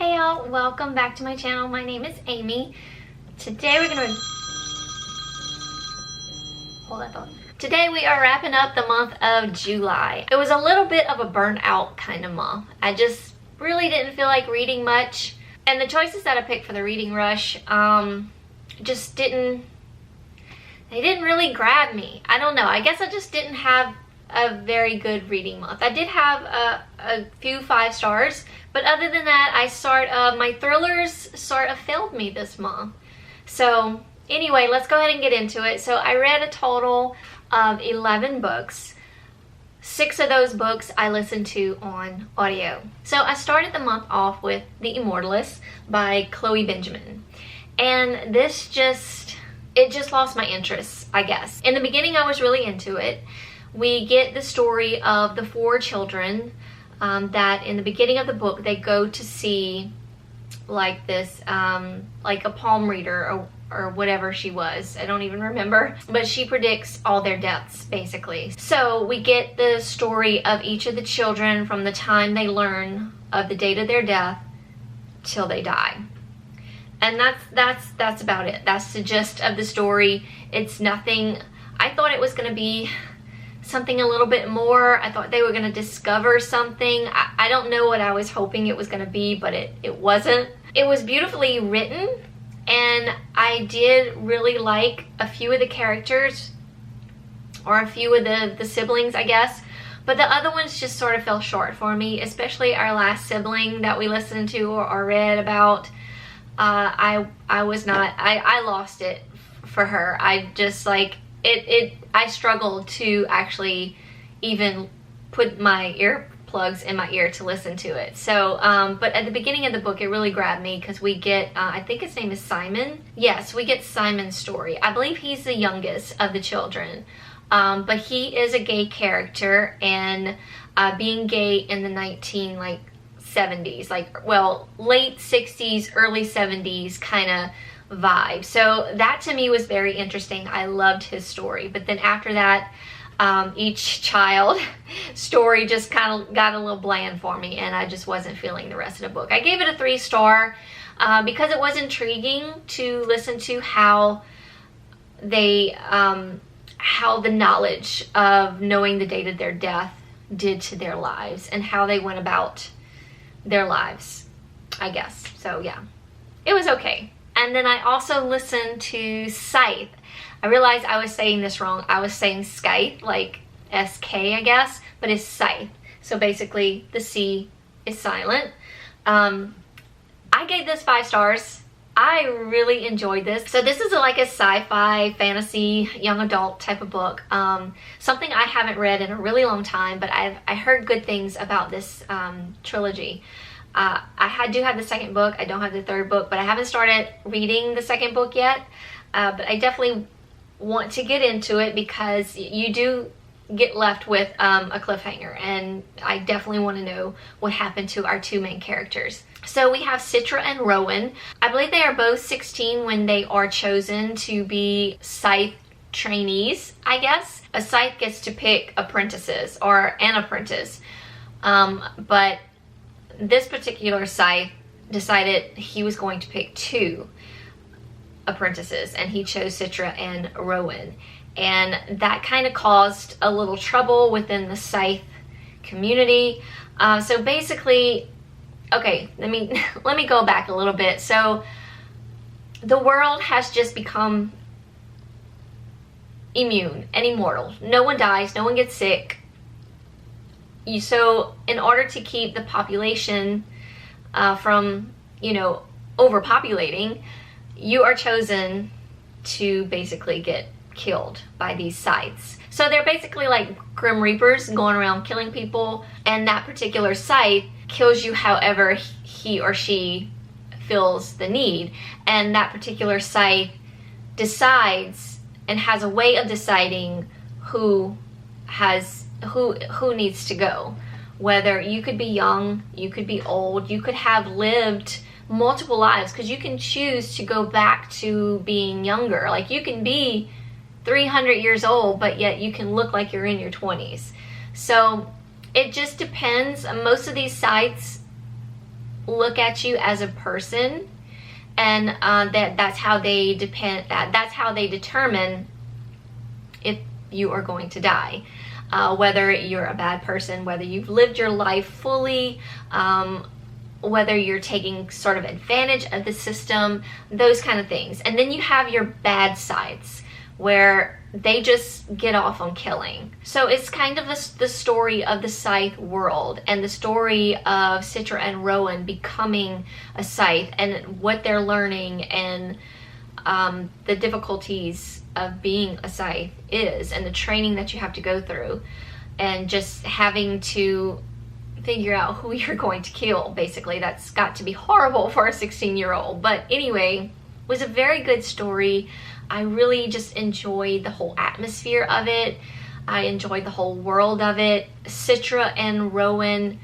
Hey y'all, welcome back to my channel. My name is Amy. Today we're gonna Today we are wrapping up the month of July. It was a little bit of a burnout kind of month. I just really didn't feel like reading much, and the choices that I picked for the reading rush just didn't really grab me. I don't know. I guess I just didn't have a very good reading month. I did have a few 5 stars, but other than that, my thrillers sort of failed me this month. So anyway, let's go ahead and get into it. So I read a total of 11 books. 6 of those books I listened to on audio. So I started the month off with The Immortalist by Chloe Benjamin. And this just lost my interest, I guess. In the beginning, I was really into it. We get the story of the 4 children that in the beginning of the book, they go to see like this, like a palm reader or whatever she was. I don't even remember. But she predicts all their deaths, basically. So we get the story of each of the children from the time they learn of the date of their death till they die. And that's about it. That's the gist of the story. It's nothing. I thought it was going to be something a little bit more. I thought they were going to discover something. I don't know what I was hoping it was going to be, but it wasn't. It was beautifully written, and I did really like a few of the characters, or a few of the siblings, I guess. But the other ones just sort of fell short for me, especially our last sibling that we listened to or read about. I lost it for her. I just like I struggled to actually even put my earplugs in my ear to listen to it. So, but at the beginning of the book, it really grabbed me because we get, I think his name is Simon. Yes, we get Simon's story. I believe he's the youngest of the children, but he is a gay character, and being gay in the 70s, like, well, late 60s, early 70s kind of vibe. So that to me was very interesting. I loved his story. But then after that, each child story just kind of got a little bland for me, and I just wasn't feeling the rest of the book. I gave it a 3 star because it was intriguing to listen to how they how the knowledge of knowing the date of their death did to their lives, and how they went about their lives, I guess. So yeah, it was okay. And then I also listened to Scythe. I realized I was saying this wrong. I was saying Scythe, like S-K, I guess, but it's Scythe. So basically, the C is silent. I gave this 5 stars. I really enjoyed this. So this is like a sci-fi, fantasy, young adult type of book. Something I haven't read in a really long time, but I heard good things about this trilogy. I do have the 2nd book. I don't have the 3rd book, but I haven't started reading the 2nd book yet. But I definitely want to get into it because you do get left with a cliffhanger, and I definitely want to know what happened to our 2 main characters. So we have Citra and Rowan. I believe they are both 16 when they are chosen to be Scythe trainees, I guess. A Scythe gets to pick apprentices, or an apprentice. But this particular Scythe decided he was going to pick 2 apprentices, and he chose Citra and Rowan. And that kind of caused a little trouble within the Scythe community. So basically, okay, let me go back a little bit. So the world has just become immune and immortal. No one dies, no one gets sick. So in order to keep the population from, overpopulating, you are chosen to basically get killed by these Scythes. So they're basically like Grim Reapers going around killing people, and that particular Scythe kills you however he or she feels the need. And that particular Scythe decides and has a way of deciding who needs to go. Whether you could be young, you could be old, you could have lived multiple lives, because you can choose to go back to being younger. Like, you can be 300 years old, but yet you can look like you're in your 20s. So it just depends. Most of these sites look at you as a person, and that's how they that's how they determine if you are going to die. Whether you're a bad person, whether you've lived your life fully, whether you're taking sort of advantage of the system, those kind of things. And then you have your bad Scythes, where they just get off on killing. So it's kind of the story of the Scythe world, and the story of Citra and Rowan becoming a Scythe, and what they're learning, and the difficulties of being a Scythe is, and the training that you have to go through, and just having to figure out who you're going to kill. Basically, that's got to be horrible for a 16-year-old. But anyway, it was a very good story. I really just enjoyed the whole atmosphere of it. I enjoyed the whole world of it. Citra and Rowan,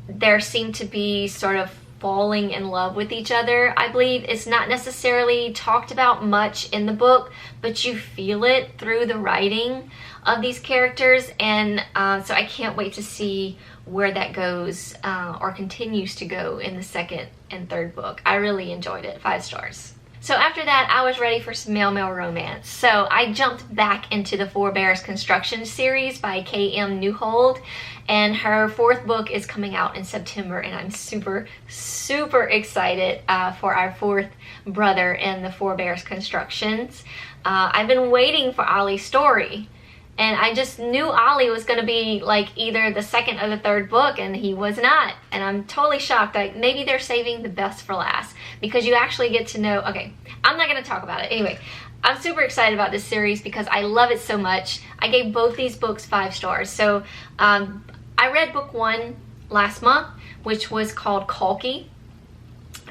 there seemed to be sort of falling in love with each other. I believe it's not necessarily talked about much in the book, but you feel it through the writing of these characters, and so I can't wait to see where that goes, or continues to go in the second and third book. I really enjoyed it. 5 stars. So after that, I was ready for some male romance. So I jumped back into the Four Bears Construction series by K.M. Newhold, and her 4th book is coming out in September, and I'm super, super excited for our 4th brother in the Four Bears Constructions. I've been waiting for Ollie's story, and I just knew Ollie was going to be like either the 2nd or the 3rd book, and he was not. And I'm totally shocked. Like, maybe they're saving the best for last, because you actually get to know. Okay, I'm not going to talk about it. Anyway, I'm super excited about this series because I love it so much. I gave both these books 5 stars. So I read book 1 last month, which was called Kalki.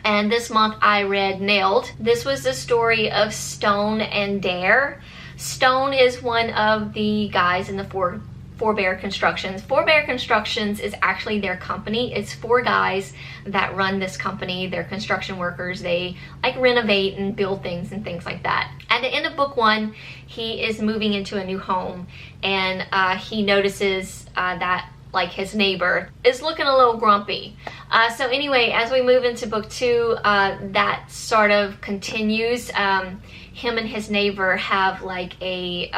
And this month I read Nailed. This was the story of Stone and Dare. Stone is one of the guys in the Four Bear Constructions. Four Bear Constructions is actually their company. It's 4 guys that run this company. They're construction workers. They like renovate and build things and things like that. At the end of book 1, he is moving into a new home, and he notices that like his neighbor is looking a little grumpy. So anyway, as we move into book 2, that sort of continues. Him and his neighbor have like a,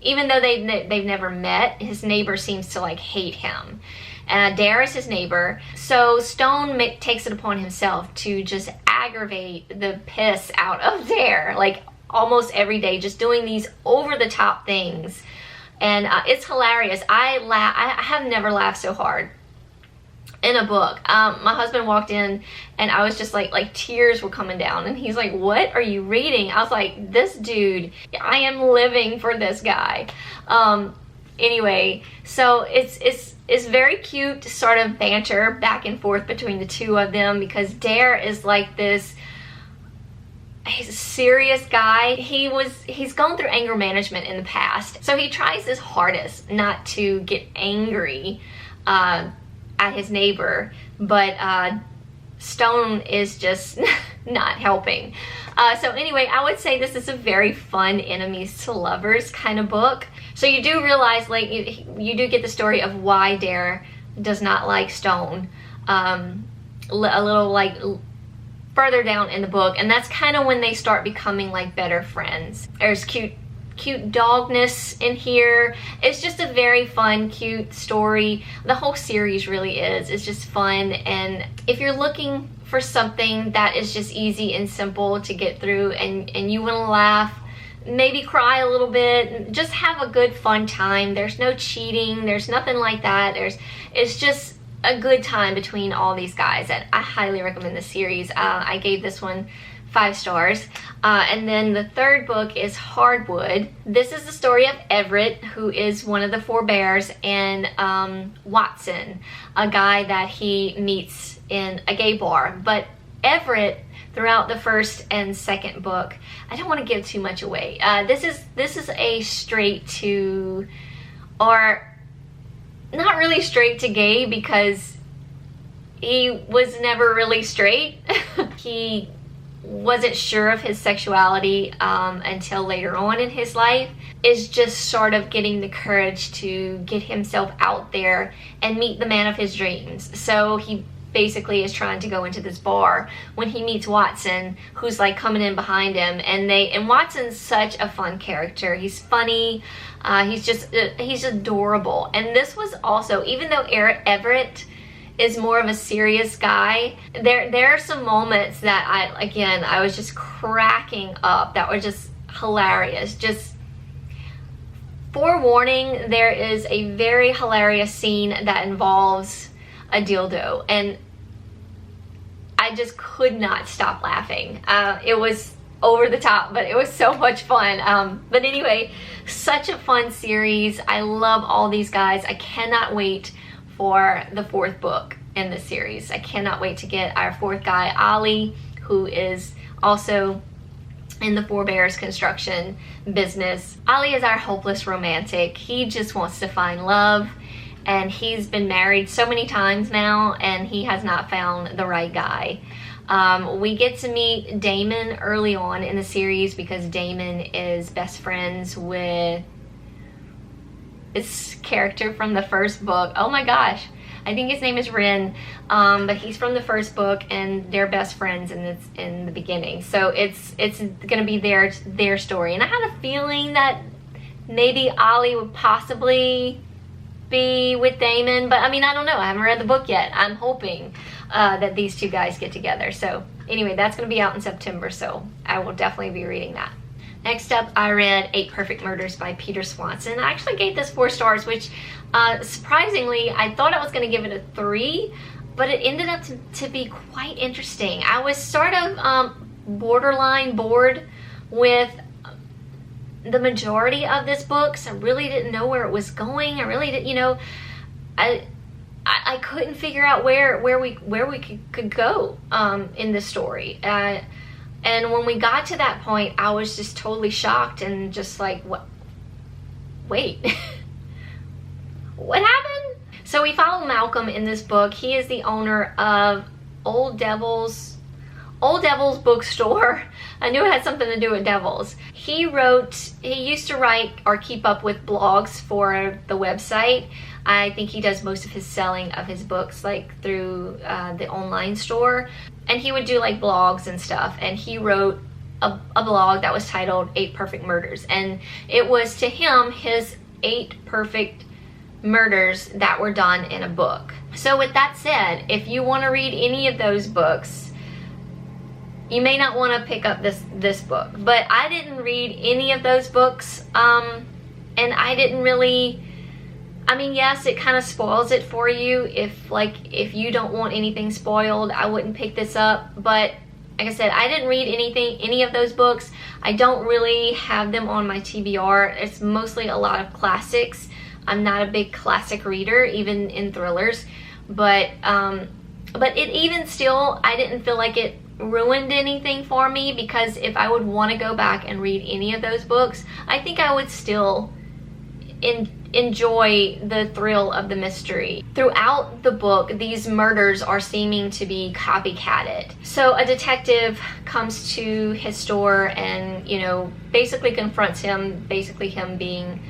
even though they've never met, his neighbor seems to like hate him. Dare is his neighbor. So Stone takes it upon himself to just aggravate the piss out of Dare, like almost every day, just doing these over-the-top things. And it's hilarious. I have never laughed so hard in a book. My husband walked in, and I was just like tears were coming down, and he's like, "What are you reading?" I was like, "This dude, I am living for this guy." Anyway, so it's very cute sort of banter back and forth between the two of them, because Dare is like this, he's a serious guy. He's gone through anger management in the past, so he tries his hardest not to get angry at his neighbor, but Stone is just not helping. So anyway, I would say this is a very fun enemies to lovers kind of book. So you do realize, like, you do get the story of why Dare does not like Stone a little like further down in the book, and that's kind of when they start becoming like better friends. There's cute dogness in here. It's just a very fun, cute story. The whole series really is. It's just fun, and if you're looking for something that is just easy and simple to get through, and you want to laugh, maybe cry a little bit, just have a good fun time. There's no cheating, there's nothing like that. It's just a good time between all these guys, and I highly recommend this series. I gave this one 5 stars. And then the 3rd book is Hardwood. This is the story of Everett, who is one of the 4 bears, and Watson, a guy that he meets in a gay bar. But Everett, throughout the 1st and 2nd book, I don't want to give too much away. This is a straight to, or not really straight to gay, because he was never really straight. He wasn't sure of his sexuality until later on in his life. Is just sort of getting the courage to get himself out there and meet the man of his dreams. So he basically is trying to go into this bar when he meets Watson, who's like coming in behind him, and Watson's such a fun character. He's funny, he's adorable. And this was also, even though Everett is more of a serious guy, there are some moments that I was just cracking up that were just hilarious. Just forewarning, there is a very hilarious scene that involves a dildo, and I just could not stop laughing. It was over the top, but it was so much fun. But anyway, such a fun series. I love all these guys. I cannot wait for the 4th book in this series. I cannot wait to get our 4th guy, Ollie, who is also in the Four Bears construction business. Ollie is our hopeless romantic. He just wants to find love, and he's been married so many times now, and he has not found the right guy. We get to meet Damon early on in the series because Damon is best friends with this character from the first book. Oh my gosh, I think his name is Ren, but he's from the first book, and they're best friends in the beginning. So it's gonna be their story. And I had a feeling that maybe Ollie would possibly be with Damon, but I mean, I don't know. I haven't read the book yet. I'm hoping that these two guys get together. So anyway, that's gonna be out in September, so I will definitely be reading that. Next up, I read 8 Perfect Murders by Peter Swanson. I actually gave this 4 stars, which surprisingly, I thought I was going to give it a 3, but it ended up to be quite interesting. I was sort of borderline bored with the majority of this book, so I really didn't know where it was going. I really didn't, I couldn't figure out where we could go in this story. And when we got to that point, I was just totally shocked and just like, what? Wait, what happened? So we follow Malcolm in this book. He is the owner of Old Devil's bookstore. I knew it had something to do with devils. He used to write or keep up with blogs for the website. I think he does most of his selling of his books like through the online store. And he would do like blogs and stuff. And he wrote a blog that was titled 8 Perfect Murders. And it was to him his 8 perfect murders that were done in a book. So with that said, if you want to read any of those books, you may not want to pick up this book. But I didn't read any of those books. And I didn't really... I mean, yes, it kind of spoils it for you. If you don't want anything spoiled, I wouldn't pick this up. But like I said, I didn't read any of those books. I don't really have them on my TBR. It's mostly a lot of classics. I'm not a big classic reader, even in thrillers. But it even still, I didn't feel like it ruined anything for me, because if I would want to go back and read any of those books, I think I would still enjoy the thrill of the mystery. Throughout the book, these murders are seeming to be copycatted. So a detective comes to his store and, basically confronts him, basically him being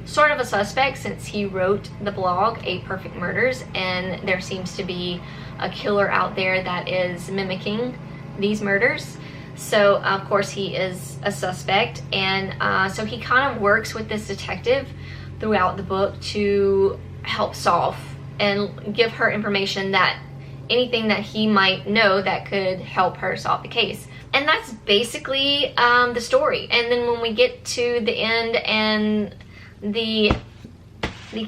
sort of a suspect, since he wrote the blog 8 Perfect Murders, and there seems to be a killer out there that is mimicking these murders. So of course he is a suspect, and so he kind of works with this detective throughout the book to help solve and give her information, that anything that he might know that could help her solve the case. And that's basically the story. And then when we get to the end and the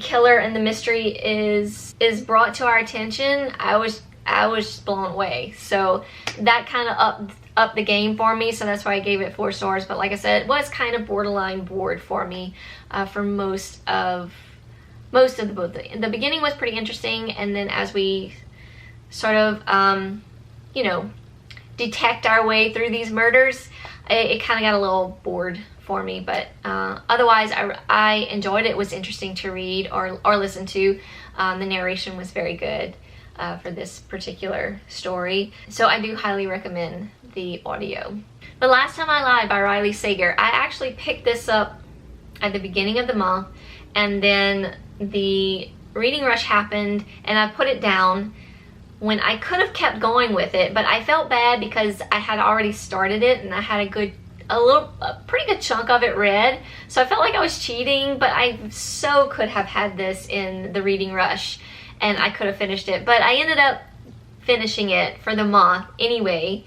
killer and the mystery is brought to our attention, I was just blown away. So that kind of up the game for me, so that's why I gave it 4 stars. But like I said, it was kind of borderline bored for me for most of the book. The beginning was pretty interesting, and then as we sort of detect our way through these murders, it kind of got a little bored for me. But otherwise, I enjoyed it. It was interesting to read or listen to. The narration was very good for this particular story, so I do highly recommend the audio. The Last Time I Lied by Riley Sager, I actually picked this up at the beginning of the month, and then the reading rush happened and I put it down. when I could have kept going with it, but I felt bad because I had already started it and I had a pretty good chunk of it read. So I felt like I was cheating, but I so could have had this in the reading rush and I could have finished it. But I ended up finishing it for the month anyway.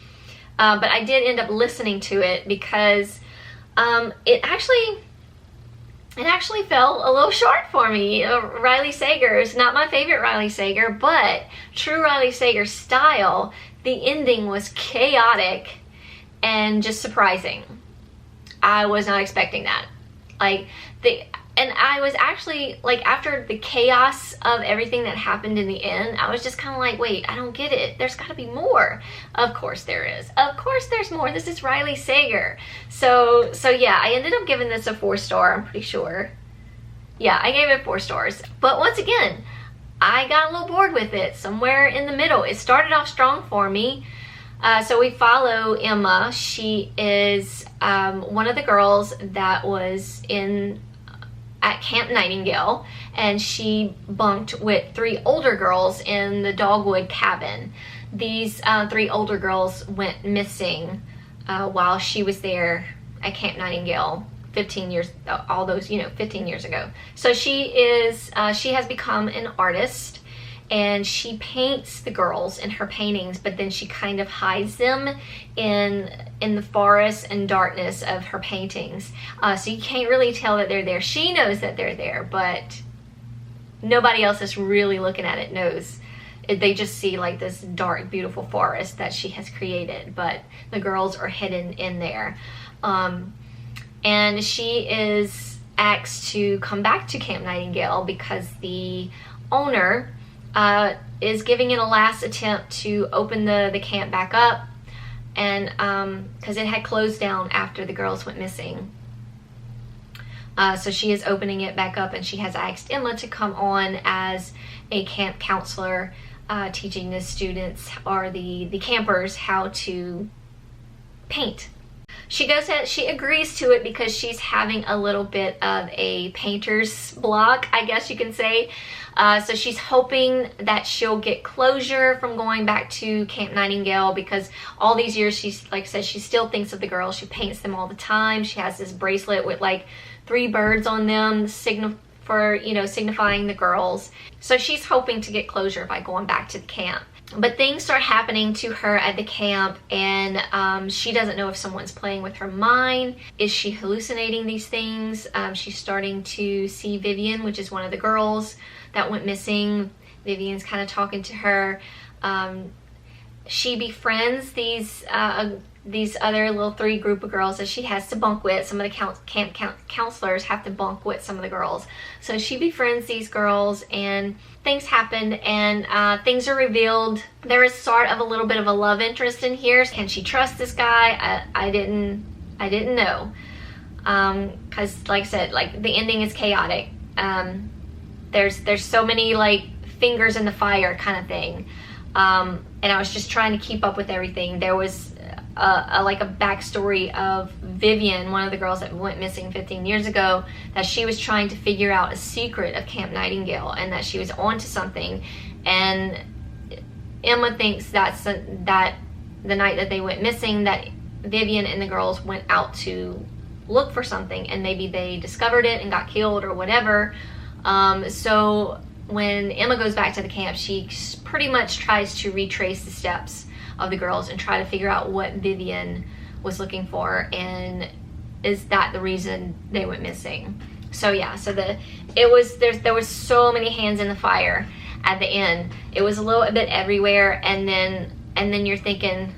But I did end up listening to it because it actually fell a little short for me. Riley Sager is not my favorite Riley Sager, but true Riley Sager style. The ending was chaotic and just surprising. I was not expecting that. And I was actually, like, after the chaos of everything that happened in the end, I was just kind of like, wait, I don't get it. There's got to be more. Of course there is. Of course there's more. This is Riley Sager. So yeah, I ended up giving this a 4-star, I'm pretty sure. Yeah, I gave it 4 stars. But once again, I got a little bored with it, somewhere in the middle. It started off strong for me. So we follow Emma. She is one of the girls that was at Camp Nightingale, and she bunked with 3 older girls in the Dogwood cabin. These 3 older girls went missing while she was there at Camp Nightingale 15 years ago. So she has become an artist, and she paints the girls in her paintings, but then she kind of hides them in the forest and darkness of her paintings. So you can't really tell that they're there. She knows that they're there, but nobody else that's really looking at it knows. They just see like this dark, beautiful forest that she has created, but the girls are hidden in there. And she is asked to come back to Camp Nightingale because the owner is giving it a last attempt to open the camp back up, and because it had closed down after the girls went missing. So she is opening it back up, and she has asked Emma to come on as a camp counselor, teaching the students or the campers how to paint. She agrees to it because she's having a little bit of a painter's block, I guess you can say. So she's hoping that she'll get closure from going back to Camp Nightingale, because all these years, she's, like I said, she still thinks of the girls. She paints them all the time. She has this bracelet with like 3 birds on them, signifying the girls. So she's hoping to get closure by going back to the camp. But things start happening to her at the camp, and she doesn't know if someone's playing with her mind. Is she hallucinating these things? She's starting to see Vivian, which is one of the girls that went missing. Vivian's kind of talking to her. She befriends these other little 3 group of girls that she has to bunk with. Some of the camp counselors have to bunk with some of the girls. So she befriends these girls, and things happen, and things are revealed. There is sort of a little bit of a love interest in here. Can she trust this guy? I didn't know. Because like I said, like the ending is chaotic. There's so many like fingers in the fire kind of thing. And I was just trying to keep up with everything. There was like a backstory of Vivian, one of the girls that went missing 15 years ago, that she was trying to figure out a secret of Camp Nightingale, and that she was onto something. And Emma thinks that the night that they went missing, that Vivian and the girls went out to look for something, and maybe they discovered it and got killed or whatever. So when Emma goes back to the camp, she pretty much tries to retrace the steps of the girls and try to figure out what Vivian was looking for, and is that the reason they went missing. So yeah, so there was so many hands in the fire at the end. It was a little bit everywhere, and then you're thinking,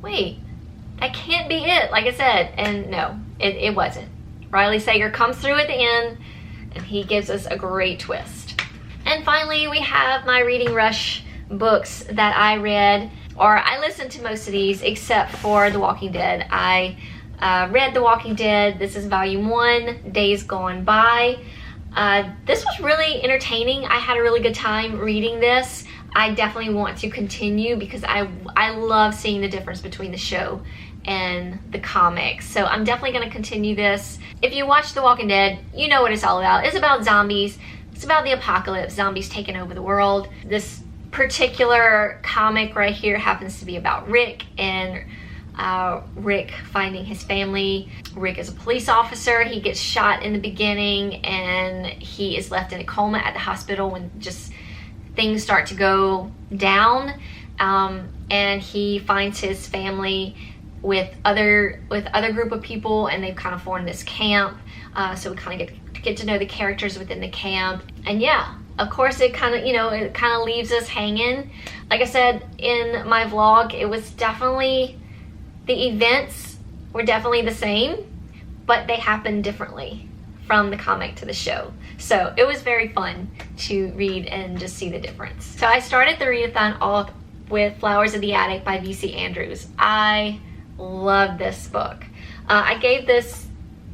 wait, that can't be it, like I said. And no, it wasn't. Riley Sager comes through at the end, and he gives us a great twist. And finally, we have my reading rush books that I read, or I listened to most of these except for The Walking Dead. I read The Walking Dead. This is volume 1, Days Gone By. This was really entertaining. I had a really good time reading this. I definitely want to continue because I love seeing the difference between the show and the comics. So I'm definitely going to continue this. If you watch The Walking Dead, you know what it's all about. It's about zombies. It's about the apocalypse, zombies taking over the world. This particular comic right here happens to be about Rick, and Rick finding his family. Rick is a police officer. He gets shot in the beginning and he is left in a coma at the hospital when just things start to go down, and he finds his family with other group of people, and they've kind of formed this camp, so we kind of get to know the characters within the camp. And yeah, of course it kind of leaves us hanging. Like I said in my vlog, it was definitely, the events were definitely the same, but they happened differently from the comic to the show. So it was very fun to read and just see the difference. So I started the readathon off with Flowers of the Attic by V.C. Andrews. I love this book. I gave this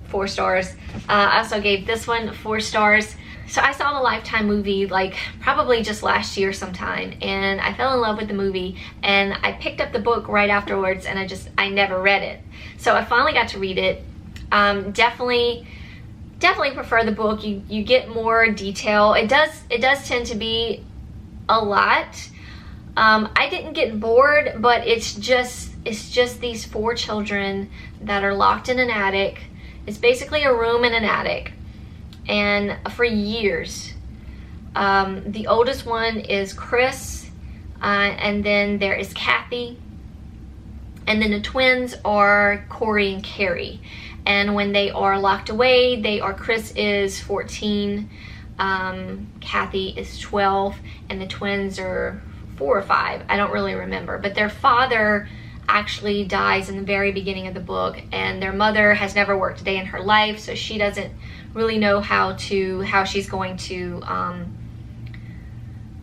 4 stars. I also gave this one 4 stars. So I saw the Lifetime movie like probably just last year sometime, and I fell in love with the movie, and I picked up the book right afterwards, and I never read it. So I finally got to read it. Definitely prefer the book. You get more detail. It does tend to be a lot. I didn't get bored, but it's just these 4 children that are locked in an attic. It's basically a room in an attic. And for years, the oldest one is Chris, and then there is Kathy, and then the twins are Corey and Carrie. And when they are locked away, Chris is 14, Kathy is 12, and the twins are 4 or 5. I don't really remember, but their father actually dies in the very beginning of the book, and their mother has never worked a day in her life, so she doesn't really know how she's going to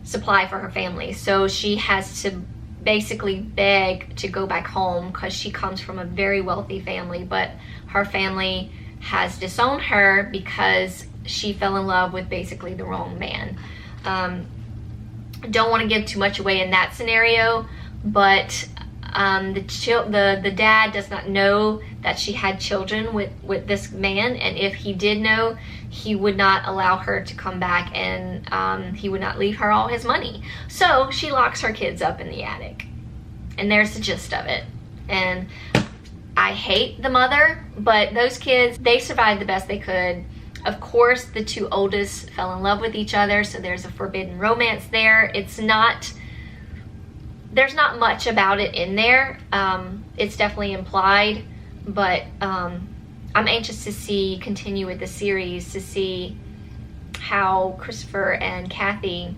supply for her family. So she has to basically beg to go back home because she comes from a very wealthy family, but her family has disowned her because she fell in love with basically the wrong man. Don't want to give too much away in that scenario, but the dad does not know that she had children with this man, and if he did know, he would not allow her to come back, and he would not leave her all his money. So she locks her kids up in the attic, and there's the gist of it. And I hate the mother, but those kids, they survived the best they could. Of course, the 2 oldest fell in love with each other, so there's a forbidden romance there. There's not much about it in there. It's definitely implied, but I'm anxious to continue with the series to see how Christopher and Kathy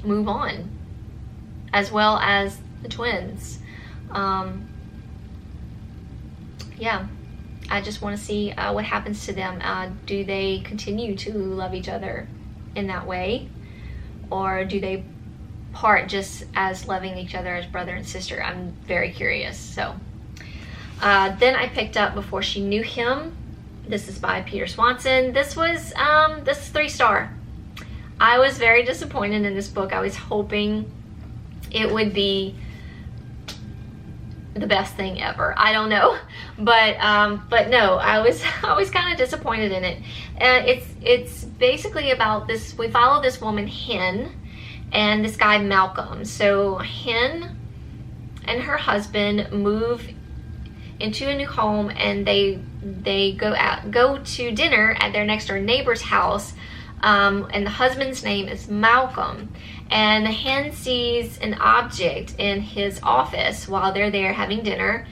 move on, as well as the twins. Yeah, I just want to see what happens to them. Do they continue to love each other in that way, or do they part just as loving each other as brother and sister? I'm very curious. So then I picked up Before She Knew Him. This is by Peter Swanson. This is 3-star. I was very disappointed in this book. I was hoping it would be the best thing ever. I don't know, but no, I was kind of disappointed in it. It's basically about this. We follow this woman Hen and this guy Malcolm. So Hen and her husband move into a new home, and they go to dinner at their next door neighbor's house, and the husband's name is Malcolm. And Hen sees an object in his office while they're there having dinner,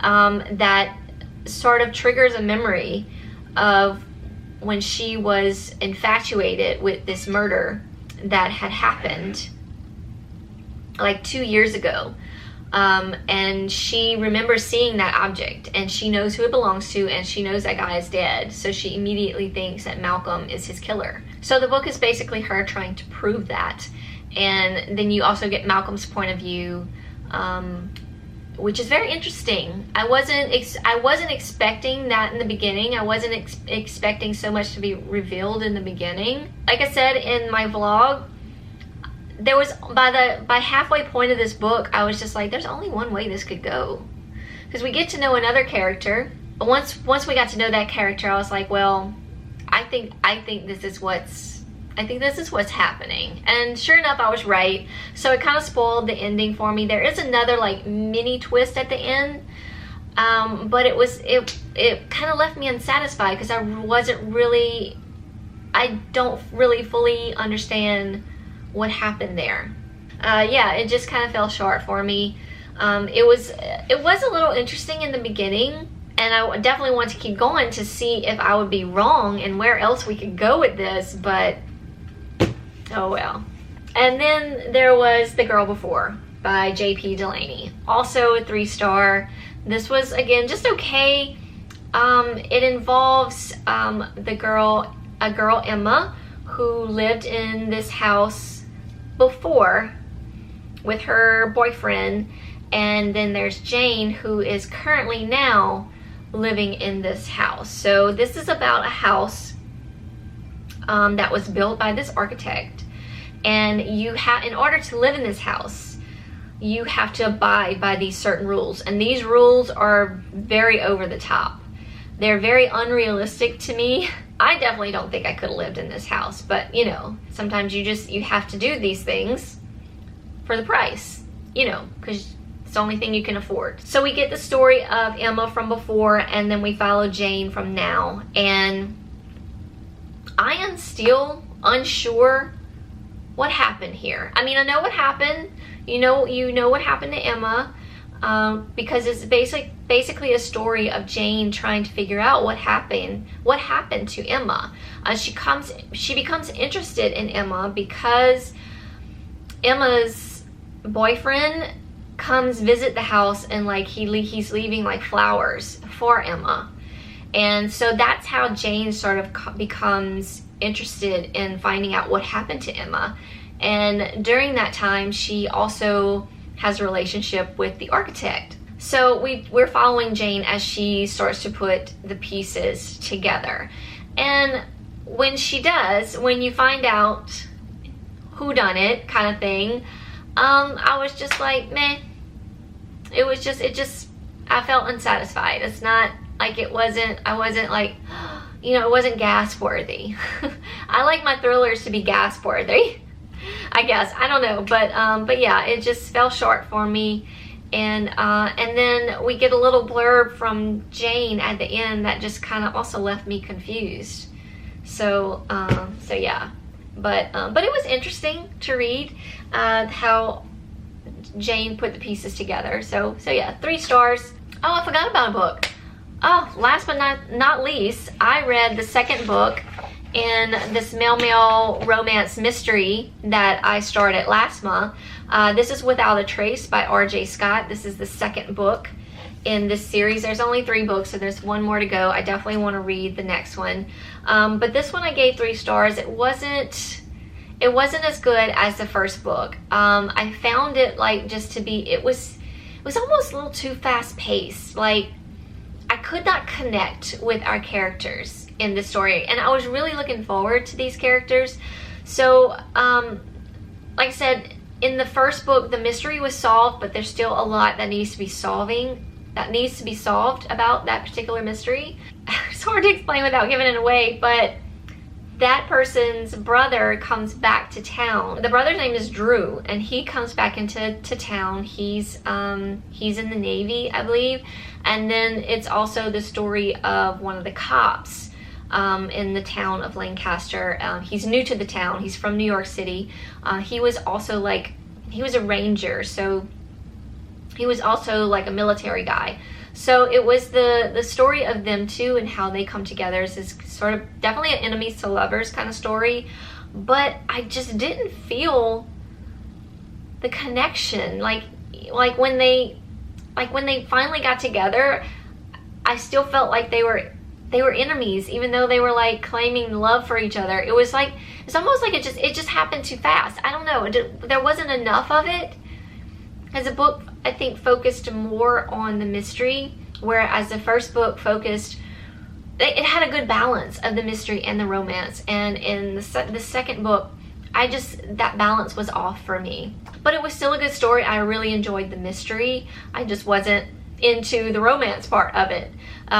that sort of triggers a memory of when she was infatuated with this murder that had happened like 2 years ago. And she remembers seeing that object, and she knows who it belongs to, and she knows that guy is dead, so she immediately thinks that Malcolm is his killer. So the book is basically her trying to prove that. And then you also get Malcolm's point of view, which is very interesting. I wasn't expecting that in the beginning. I wasn't expecting so much to be revealed in the beginning. Like I said in my vlog, there was by halfway point of this book, I was just like, there's only one way this could go, because we get to know another character. Once we got to know that character, I was like, well, I think this is what's I think this is what's happening. And sure enough, I was right. So it kind of spoiled the ending for me. There is another like mini twist at the end, but it kind of left me unsatisfied because I don't really fully understand what happened there. Yeah, it just kind of fell short for me. It was a little interesting in the beginning, and I definitely want to keep going to see if I would be wrong and where else we could go with this, but oh well. And then there was The Girl Before by J.P. Delaney, also a 3-star. This was again just okay. It involves a girl Emma, who lived in this house before with her boyfriend, and then there's Jane, who is currently now living in this house. So this is about a house that was built by this architect, and in order to live in this house, you have to abide by these certain rules, and these rules are very over the top. They're very unrealistic to me. I definitely don't think I could have lived in this house, but you know, sometimes you have to do these things for the price, you know, because it's the only thing you can afford. So we get the story of Emma from before, and then we follow Jane from now, and I am still unsure what happened here. I mean, I know what happened. You know what happened to Emma, because it's basically a story of Jane trying to figure out what happened to Emma. She becomes interested in Emma because Emma's boyfriend comes visit the house, and like he's leaving like flowers for Emma, and so that's how Jane sort of becomes interested in finding out what happened to Emma. And during that time, she also has a relationship with the architect. So we're following Jane as she starts to put the pieces together. And when she does, when you find out who done it kind of thing, I was just like, meh. I felt unsatisfied. It's not like I wasn't like, you know, it wasn't gasp worthy. I like my thrillers to be gasp worthy, I guess. I don't know, but yeah, it just fell short for me. And then we get a little blurb from Jane at the end that just kind of also left me confused. So yeah, but it was interesting to read how Jane put the pieces together. So yeah, 3 stars. Oh, I forgot about a book. Oh, last but not least, I read the second book in this male romance mystery that I started last month. This is Without a Trace by R.J. Scott. This is the second book in this series. There's only 3 books, so there's 1 more to go. I definitely want to read the next one. But this one I gave 3 stars. It wasn't as good as the first book. I found it like it was almost a little too fast paced. Like, I could not connect with our characters in this story, and I was really looking forward to these characters. So like I said, in the first book the mystery was solved, but there's still a lot that needs to be solved about that particular mystery. It's hard to explain without giving it away, but that person's brother comes back to town. The brother's name is Drew, and he comes back into town. He's in the Navy, I believe. And then it's also the story of one of the cops in the town of Lancaster. He's new to the town. He's from New York City. He was a ranger, so he was also like a military guy. So it was the story of them two and how they come together. It's this sort of definitely an enemies to lovers kind of story, but I just didn't feel the connection. Like when they finally got together, I still felt like they were enemies, even though they were like claiming love for each other. It's almost like it just happened too fast. I don't know. There wasn't enough of it. As a book, I think, focused more on the mystery, whereas the first book it had a good balance of the mystery and the romance. And in the second book, that balance was off for me. But it was still a good story. I really enjoyed the mystery. I just wasn't into the romance part of it,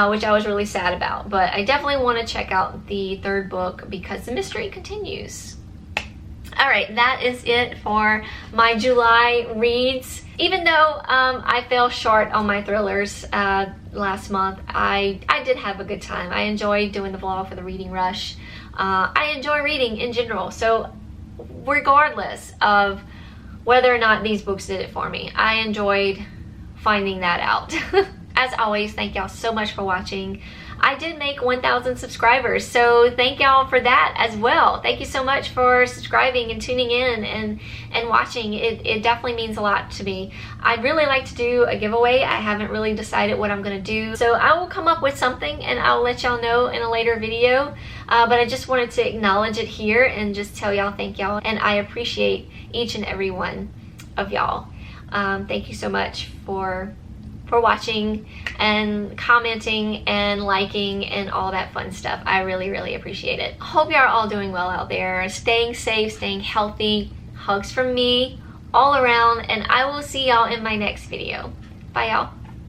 which I was really sad about. But I definitely want to check out the third book because the mystery continues. All right, that is it for my July reads. Even though I fell short on my thrillers last month, I did have a good time. I enjoyed doing the vlog for the reading rush. I enjoy reading in general, so regardless of whether or not these books did it for me, I enjoyed finding that out. As always, thank y'all so much for watching. I did make 1,000 subscribers, so thank y'all for that as well. Thank you so much for subscribing and tuning in and watching. It definitely means a lot to me. I'd really like to do a giveaway. I haven't really decided what I'm gonna do, so I will come up with something and I'll let y'all know in a later video. But I just wanted to acknowledge it here and just tell y'all thank y'all, and I appreciate each and every one of y'all. Thank you so much for watching and commenting and liking and all that fun stuff. I really appreciate it. Hope you are all doing well out there, staying safe, staying healthy. Hugs from me all around, and I will see y'all in my next video. Bye y'all.